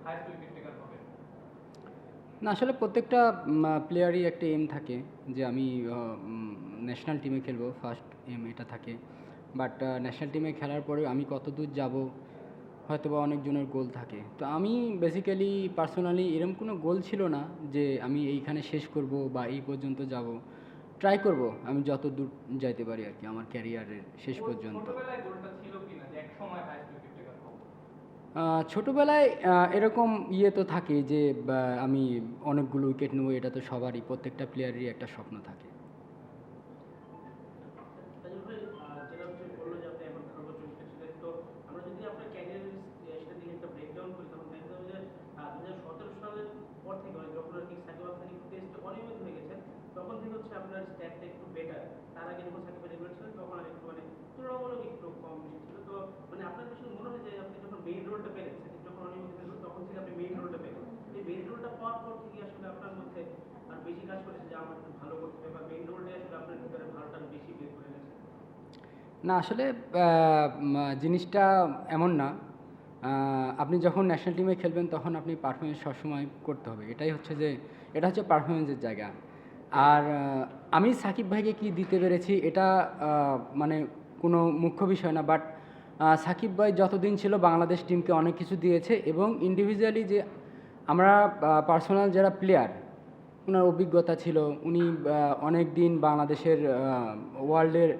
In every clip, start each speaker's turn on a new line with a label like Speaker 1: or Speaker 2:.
Speaker 1: Highest wicket taker হবেন?
Speaker 2: না আসলে প্রত্যেকটা প্লেয়ারই একটা এম থাকে যে আমি ন্যাশনাল টিমে খেলবো, ফার্স্ট এম এটা থাকে। বাট ন্যাশনাল টিমে খেলার পরে আমি কত দূর যাব হয়তো বা অনেকজনের গোল থাকে। তো আমি বেসিক্যালি পার্সোনালি এরকম কোনো গোল ছিল না যে আমি এইখানে শেষ করব বা এই পর্যন্ত যাব। ট্রাই করব আমি যত দূর যাইতে পারি আর কি আমার ক্যারিয়ারের শেষ পর্যন্ত।
Speaker 1: ছোটবেলায় গোলটা ছিল কিনা যে এক সময় হাইয়েস্ট উইকেট টেকার হবো?
Speaker 2: ছোটোবেলায় এরকম ইয়ে তো থাকে যে আমি অনেকগুলো উইকেট নেবো, এটা তো সবারই, প্রত্যেকটা প্লেয়ারেরই একটা স্বপ্ন থাকে।
Speaker 3: তাজুল ভাই, যেটা হচ্ছে বললো যে আপনি এখন 18 বছর ছিলেন, তো আমরা যদি আপনার ক্যারিয়ারের সেটা দিকে একটা ব্রেকডাউন করি, তখন দেখা যাবে যে 2017 সালের পর থেকে, মানে যখন আর কি সাকিব আল হাসান টেস্টে অনিয়মিত হয়ে গেছেন, তখন থেকে হচ্ছে আপনার স্ট্যাটটা একটু বেটার। তার আগে যখন সাকিব রেগুলার ছিলেন তখন আর একটু মানে তুলনামূলক একটু কম বেশি ছিল। তো মানে আপনার বিষয়ে মনে হয় যে আপনি যখন মেইন রোলটা পেলেন, সাকিব যখন অনিয়মিত হয়েছিল তখন থেকে আপনি মেইন রোলটা পেলেন, এই মেইন রোলটা পাওয়ার পর থেকে আসলে আপনার মধ্যে আর বেশি কাজ করেছে যে আমার একটু ভালো করতে হবে, বা মেইন রোলটাই আসলে আপনার ভিতরে ভালোটা বেশি বের করে এনেছে?
Speaker 2: না আসলে জিনিসটা এমন না। আপনি যখন ন্যাশনাল টিমে খেলবেন তখন আপনি পারফরমেন্স সবসময় করতে হবে, এটাই হচ্ছে যে এটা হচ্ছে পারফরমেন্সের জায়গা। আর আমি সাকিব ভাইকে কি দিতে পেরেছি এটা মানে কোনো মুখ্য বিষয় না। বাট সাকিব ভাই যতদিন ছিল বাংলাদেশ টিমকে অনেক কিছু দিয়েছে, এবং ইন্ডিভিজুয়ালি যে আমরা পার্সোনাল যারা প্লেয়ার, ওনার অভিজ্ঞতা ছিল, উনি অনেক দিন বাংলাদেশের ওয়ার্ল্ডের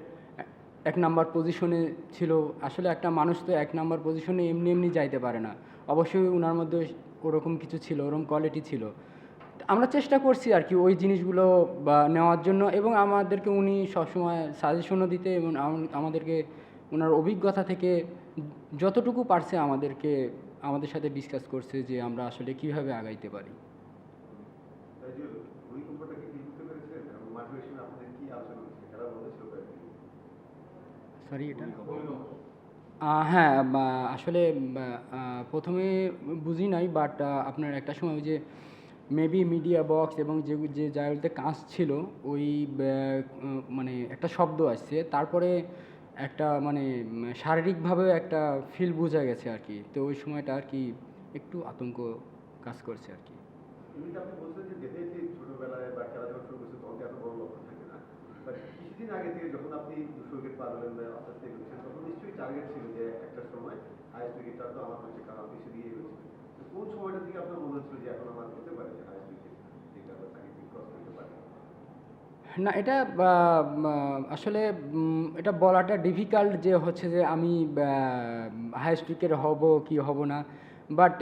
Speaker 2: এক নাম্বার পজিশনে ছিল। আসলে একটা মানুষ তো এক নাম্বার পজিশনে এমনি এমনি যাইতে পারে না, অবশ্যই ওনার মধ্যে ওরকম কিছু ছিল, ওরকম কোয়ালিটি ছিল। আমরা চেষ্টা করছি আর কি ওই জিনিসগুলো নেওয়ার জন্য, এবং আমাদেরকে উনি সবসময় সাজেশনও দিতে, এবং আমাদেরকে ওনার অভিজ্ঞতা থেকে যতটুকু পারছে আমাদেরকে আমাদের সাথে ডিসকাস করছে যে আমরা আসলে কিভাবে আগাইতে পারি। সরি এটা হ্যাঁ, আসলে প্রথমে বুঝি নাই, বাট আপনার একটা সময় ওই যে মেবি মিডিয়া বক্স এবং যে জায়গাতে কাজ ছিল ওই মানে একটা শব্দ আসছে, তারপরে একটা মানে শারীরিকভাবে একটা ফিল বোঝা গেছে আর কি। তো ওই সময়টা আর কি একটু আতঙ্ক কাজ করছে আর কি।
Speaker 4: এমনিতে আপনি বলছেন যে ডেফিনেটলি ছোটবেলায় বা খেলা যখন শুরু করছেন তখন এত বড় লক্ষ্য থাকে না, বাট কিছুদিন আগে থেকে যখন আপনি 200 উইকেট পার হলেন বা আস্তে আস্তে এগোচ্ছেন, তখন নিশ্চয়ই টার্গেট ছিল যে একটা সময় হাইয়েস্ট উইকেটটা তো আমার হচ্ছে, কারণ আপনি শুধু এগোচ্ছেন। তো কোন সময়টা থেকে আপনার মনে হচ্ছিল যে এখন আমার হতে পারে যে হাইয়েস্ট উইকেট টেকার বা সাকিব ক্রস করতে পারে?
Speaker 2: না এটা আসলে এটা বলাটা ডিফিকাল্ট যে হচ্ছে যে আমি হাই স্ট্রিকের হব কি হব না। বাট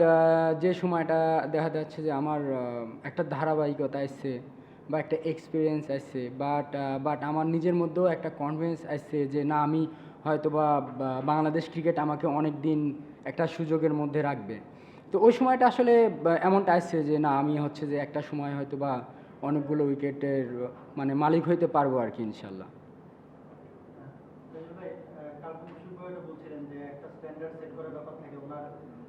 Speaker 2: যে সময়টা দেখা যাচ্ছে যে আমার একটা ধারাবাহিকতা আসছে বা একটা এক্সপিরিয়েন্স আসছে, বাট আমার নিজের মধ্যেও একটা কনফিডেন্স আসছে যে না আমি হয়তো বা বাংলাদেশ ক্রিকেট আমাকে অনেক দিন একটা সুযোগের মধ্যে রাখবে। তো ওই সময়টা আসলে এমনটা আসছে যে না আমি হচ্ছে যে একটা সময় হয়তো বা অনেকগুলো উইকেটের মানে মালিক হইতে পারবো আর কি ইনশাল্লাহ।
Speaker 3: তাজুল ভাই, কালকে মুশফিক ভাই বলছিলেন যে একটা স্ট্যান্ডার্ড সেট করার ব্যাপার থাকে ওনার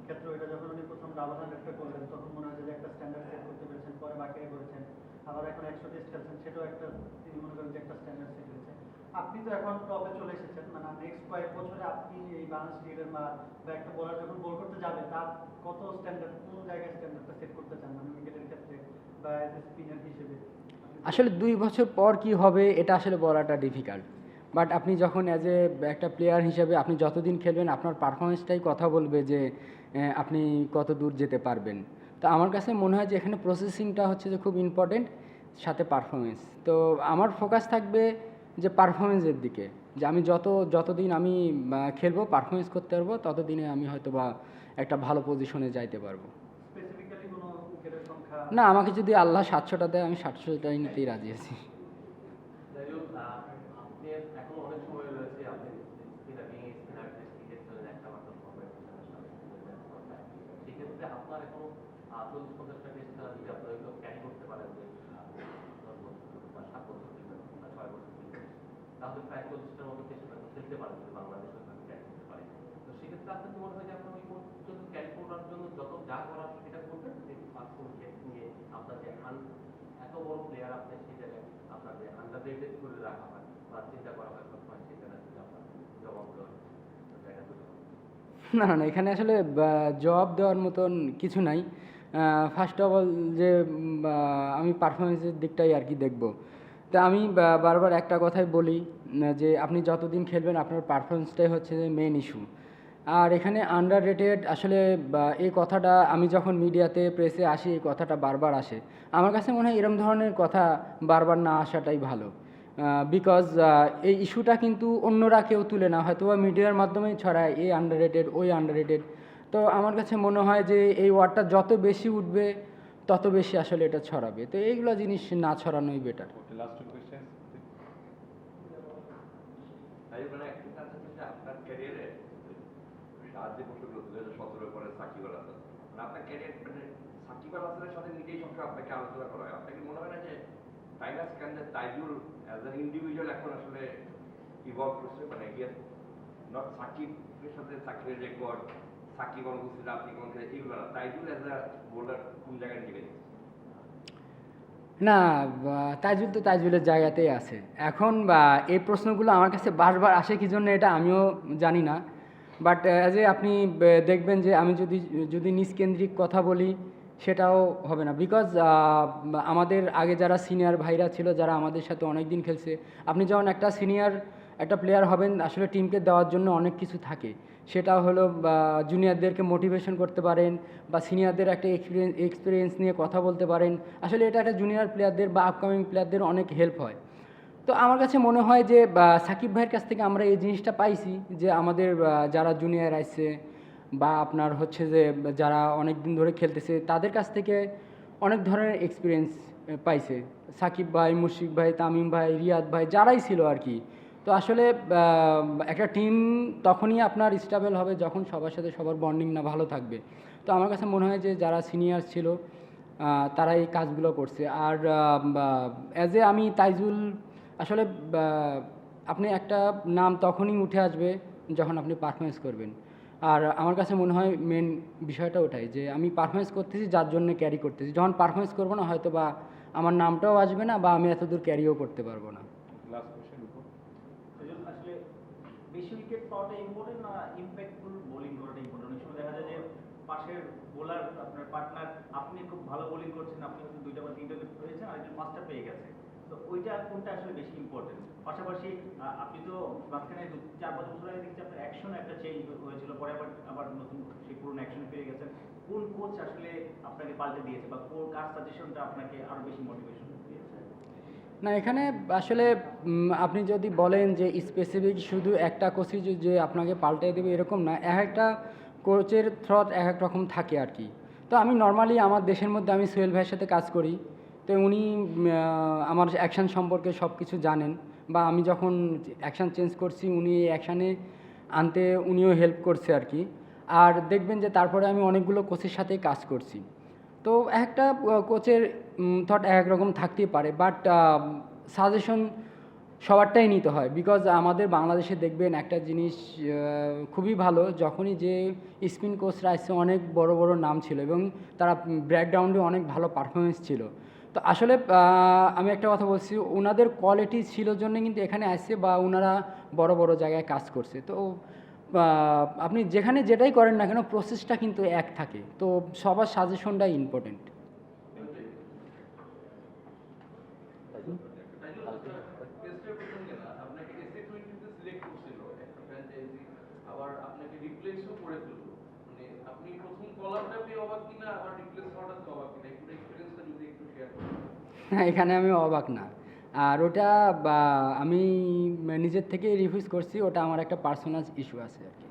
Speaker 3: ক্ষেত্রে। এটা যখন উনি প্রথম ডাবল হান্ড্রেডটা করলেন তখন মনে হয় যে একটা স্ট্যান্ডার্ড সেট করতে পেরেছেন, পরে বাকিরা করেছেন, আবার এখন 100 টেস্ট খেলছেন, সেটাও একটা তিনি মনে করেন যে একটা স্ট্যান্ডার্ড সেট হয়েছে। আপনি তো এখন টপে চলে এসেছেন, মানে নেক্সট কয়েক বছরে আপনি এই বাংলাদেশ ক্রিকেটের বা একটা বোলার যখন বল করতে যাবে তার কত স্ট্যান্ডার্ড, কোন জায়গায় স্ট্যান্ডার্ডটা সেট করতে চান, মানে উইকেটের ক্ষেত্রে বা এজ এ স্পিনার হিসেবে?
Speaker 2: আসলে 2 বছর পর কি হবে এটা আসলে বলাটা ডিফিকাল্ট। বাট আপনি যখন অ্যাজ এ একটা প্লেয়ার হিসেবে আপনি যতদিন খেলবেন আপনার পারফরমেন্সটাই কথা বলবে যে আপনি কত দূর যেতে পারবেন। তো আমার কাছে মনে হয় যে এখানে প্রসেসিংটা হচ্ছে যে খুব ইম্পর্টেন্ট, সাথে পারফরমেন্স। তো আমার ফোকাস থাকবে যে পারফরমেন্সের দিকে, যে আমি যতদিন আমি খেলবো পারফরমেন্স করতে পারবো ততদিনে আমি হয়তো বা একটা ভালো পজিশনে যাইতে পারবো।
Speaker 3: স্পেসিফিক্যালি কোনো উইকেটের সংখ্যা?
Speaker 2: না, আমাকে যদি আল্লাহ 700টা দেয় আমি 700টাই নিতেই রাজি আছি।
Speaker 5: যাই হোক, আপনি এখন অনেক সময় রয়েছে, আপনি স্পিনার ভেঙে স্পিনার ক্রিকেট খেলেন একটা মাত্র ফর্মেট, সেক্ষেত্রে আপনার এখনো 40-50টা টেস্ট খেলা যদি আপনার এগুলো ক্যারি করতে পারেন যে 10 বছর বা 7 বছর খেলবেন বা 6 বছর খেলবেন, তাহলে প্রায় 40টার মতো টেস্ট খেলতে পারেন যদি বাংলাদেশ ওইভাবে ক্যারি করতে পারে। তো সেক্ষেত্রে আপনার কি মনে হয় যে আপনার ওই পর্যন্ত ক্যারি করার জন্য যত যা করার সেটা করবেন, যে ফার্স্ট উইকেট নিয়ে আপনার যে এত বড় প্লেয়ার আপনি সেই জায়গায় আপনার যে আন্ডার রেটেড করে রাখা হয় বা চিন্তা করা হয় সবসময় সেই জায়গায় যদি আপনার জবাব দেওয়ার জায়গা তৈরি হয়?
Speaker 2: না না না, এখানে আসলে জবাব দেওয়ার মতন কিছু নাই। ফার্স্ট অফ অল যে আমি পারফরমেন্সের দিকটাই আর কি দেখব। তা আমি বারবার একটা কথাই বলি, যে আপনি যতদিন খেলবেন আপনার পারফরমেন্সটাই হচ্ছে যে মেন ইস্যু। আর এখানে আন্ডার রেটেড আসলে এই কথাটা আমি যখন মিডিয়াতে প্রেসে আসি এই কথাটা বারবার আসে। আমার কাছে মনে হয় এরম ধরনের কথা বারবার না আসাটাই ভালো। বিকজ এই ইস্যুটা কিন্তু অন্যরা কেউ তুলে না, হয়তো বা মিডিয়ার মাধ্যমেই ছড়ায় এই আন্ডার রেটেড ওই আন্ডার রেটেড। তো আমার কাছে মনে হয় যে এই ওয়ার্ডটা যত বেশি উঠবে তত বেশি আসলে এটা ছড়াবে। তো এইগুলো জিনিস না ছড়ানোই বেটার।
Speaker 6: Last two question.
Speaker 5: তাই মানে একটা কাজ হচ্ছে যে আপনার ক্যারিয়ারে সাহায্য করতে 2017 পরে সাকিব আল হাসান, মানে আপনার ক্যারিয়ার মানে সাকিব আল হাসানের সাথে নিজেই সবসময় আপনাকে আলোচনা করা হয়। আপনাকে মনে হয় না যে টাইগার স্ক্যান্ডার তাইজুল অ্যাজ অ্যান ইন্ডিভিজুয়াল এখন আসলে ইভলভ করছে, মানে হিয়ার নট সাকিবের সাথে সাকিবের রেকর্ড, সাকিব অনুপস্থিত আপনি কোন এগুলো না, তাইজুল অ্যাজ আ বোলার কোন জায়গায় নিয়ে গেছে?
Speaker 2: না, তাইজুল তো তাইজুলের জায়গাতেই আছে এখন। বা এই প্রশ্নগুলো আমার কাছে বারবার আসে কি জন্য এটা আমিও জানি না। বাট অ্যাজ এ আপনি দেখবেন যে আমি যদি নিজকেন্দ্রিক কথা বলি সেটাও হবে না। বিকজ আমাদের আগে যারা সিনিয়র ভাইরা ছিল, যারা আমাদের সাথে অনেক দিন খেলছে, আপনি যখন একটা সিনিয়র একটা প্লেয়ার হবেন আসলে টিমকে দেওয়ার জন্য অনেক কিছু থাকে। সেটা হলো জুনিয়রদেরকে মোটিভেশন করতে পারেন, বা সিনিয়রদের একটা এক্সপিরিয়েন্স নিয়ে কথা বলতে পারেন। আসলে এটা একটা জুনিয়র প্লেয়ারদের বা আপকামিং প্লেয়ারদের অনেক হেল্প হয়। তো আমার কাছে মনে হয় যে সাকিব ভাইয়ের কাছ থেকে আমরা এই জিনিসটা পাইছি, যে আমাদের যারা জুনিয়র আসছে বা আপনার হচ্ছে যে যারা অনেক দিন ধরে খেলতেছে তাদের কাছ থেকে অনেক ধরনের এক্সপিরিয়েন্স পাইছে সাকিব ভাই, মুশফিক ভাই, তামিম ভাই, রিয়াদ ভাই, যারাই ছিল আর কি। তো আসলে একটা টিম তখনই আপনার স্টেবল হবে যখন সবার সাথে সবার বন্ডিং না ভালো থাকবে। তো আমার কাছে মনে হয় যে যারা সিনিয়র ছিল তারা এই কাজগুলো করছে। আর অ্যাজ এ আমি তাইজুল আসলে আপনি একটা নাম তখনই উঠে আসবে যখন আপনি পারফরমেন্স করবেন। আর আমার কাছে মনে হয় মেন বিষয়টা ওটাই, যে আমি পারফরমেন্স করতেছি যার জন্য ক্যারি করতেছি। যখন পারফরমেন্স করবো না হয়তো বা আমার নামটাও আসবে না বা আমি এতদূর ক্যারিও করতে পারবো না।
Speaker 6: লাস্ট কোয়েশ্চেন উপর।
Speaker 3: তাইজুল, আসলে বেশি উইকেট পাওয়াটা ইম্পর্টেন্ট না ইম্প্যাক্টফুল বোলিং করাটা ইম্পর্টেন্ট? অনেক সময় দেখা যায় যে পাশের বোলার আপনার পার্টনার, আপনি খুব ভালো বোলিং করছেন, আপনি হয়তো 2টা বা 3টা উইকেট পেয়েছেন, আরেকজন 5টা পেয়ে গেছে। তো ওইটা কোনটা আসলে বেশি ইম্পর্টেন্ট? পাশাপাশি আপনি তো মাঝখানে 4-5 বছর আগে দেখছি আপনার অ্যাকশনে একটা চেঞ্জ হয়েছিল, পরে আবার নতুন সেই পুরনো অ্যাকশনে ফিরে গেছেন। কোন কোচ আসলে আপনাকে পাল্টে দিয়েছে, বা কার সাজেশনটা আপনাকে আরো বেশি মোটিভেশন দিয়েছে?
Speaker 2: না, এখানে আসলে আপনি যদি বলেন যে স্পেসিফিক শুধু একটা কোচই যে আপনাকে পাল্টে দেবে এরকম না, এক একটা কোচের থ্রট এক এক রকম থাকে আর কি। তো আমি নর্মালি আমার দেশের মধ্যে আমি সোহেল ভাইয়ের সাথে কাজ করি, তো উনি আমার অ্যাকশান সম্পর্কে সব কিছু জানেন। বা আমি যখন অ্যাকশান চেঞ্জ করছি উনি এই অ্যাকশানে আনতে উনিও হেল্প করছে আর কি। আর দেখবেন যে তারপরে আমি অনেকগুলো কোচের সাথেই কাজ করছি। তো একটা কোচের থট এক এক রকম থাকতেই পারে, বাট সাজেশন সবারটাই নিতে হয়। বিকজ আমাদের বাংলাদেশে দেখবেন একটা জিনিস খুবই ভালো, যখনই যে স্পিন কোচরা আসছে অনেক বড় বড় নাম ছিল এবং তারা ব্যাকগ্রাউন্ডে অনেক ভালো পারফরমেন্স ছিল। তো আসলে আমি একটা কথা বলছি, ওনাদের কোয়ালিটি ছিল জন্য কিন্তু এখানে আসছে বা ওনারা বড় বড় জায়গায় কাজ করছে। তো আপনি যেখানে যেটাই করেন না কেন প্রসেসটা কিন্তু এক থাকে। তো সবার সাজেশনটাই ইম্পর্টেন্ট।
Speaker 5: টেস্টের প্রসঙ্গে না, আপনাকে এসএ-20 সিলেক্ট করছিল একটা ফ্র্যাঞ্চাইজি, আবার আপনাকে রিপ্লেসও করে ফেললো। মানে আপনি প্রথম কলারটা পেয়ে অবাক কিনা, আবার রিপ্লেস হওয়াটা অবাক কিনা, একটু এক্সপেরিয়েন্সটা যদি একটু শেয়ার করেন।
Speaker 2: হ্যাঁ, এখানে আমি অবাক না। আর ওটা আমি নিজের থেকেই রিভিউজ করছি, ওটা আমার একটা পার্সোনাল ইস্যু আছে আর কি।